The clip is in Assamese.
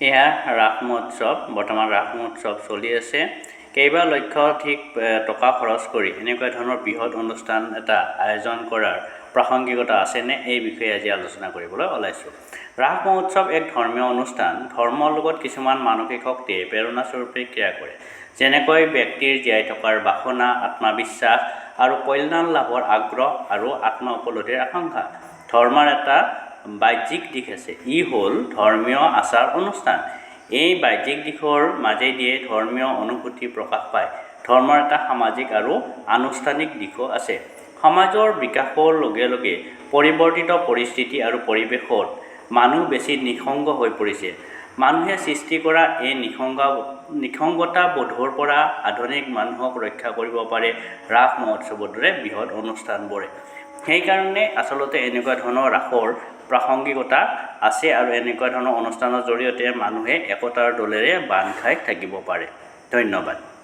এয়া ৰাস মহোৎসৱ। বৰ্তমান ৰাস মহোৎসৱ চলি আছে। কেইবা লক্ষাধিক টকা খৰচ কৰি এনেকুৱা ধৰণৰ বৃহৎ অনুষ্ঠান এটা আয়োজন কৰাৰ প্ৰাসংগিকতা আছেনে, এই বিষয়ে আজি আলোচনা কৰিবলৈ ওলাইছোঁ। ৰাস মহোৎসৱ এক ধৰ্মীয় অনুষ্ঠান। ধৰ্মৰ লগত কিছুমান মানসিক শক্তিয়ে প্ৰেৰণাস্বৰূপে ক্ৰিয়া কৰে। যেনেকৈ ব্যক্তিৰ জীয়াই থকাৰ বাসনা, আত্মবিশ্বাস আৰু কল্যাণ লাভৰ আগ্ৰহ আৰু আত্ম উপলব্ধিৰ আকাংক্ষা। ধৰ্মৰ এটা বাহ্যিক দিশ আছে, ই হ'ল ধৰ্মীয় আচাৰ অনুষ্ঠান। এই বাহ্যিক দিশৰ মাজেদিয়ে ধৰ্মীয় অনুভূতি প্ৰকাশ পায়। ধৰ্মৰ এটা সামাজিক আৰু আনুষ্ঠানিক দিশো আছে। সমাজৰ বিকাশৰ লগে লগে পৰিৱৰ্তিত পৰিস্থিতি আৰু পৰিৱেশত মানুহ বেছি নিঃসংগ হৈ পৰিছে। মানুহে সৃষ্টি কৰা এই নিঃসংগতা বোধৰ পৰা আধুনিক মানুহক ৰক্ষা কৰিব পাৰে ৰাস মহোৎসৱৰ দৰে বৃহৎ অনুষ্ঠানবোৰে। সেইকাৰণে আচলতে এনেকুৱা ধৰণৰ ৰাসৰ প্ৰাসংগিকতা আছে আৰু এনেকুৱা ধৰণৰ অনুষ্ঠানৰ জৰিয়তে মানুহে একতাৰ দোলেৰে বান্ধ খাই থাকিব পাৰে। ধন্যবাদ।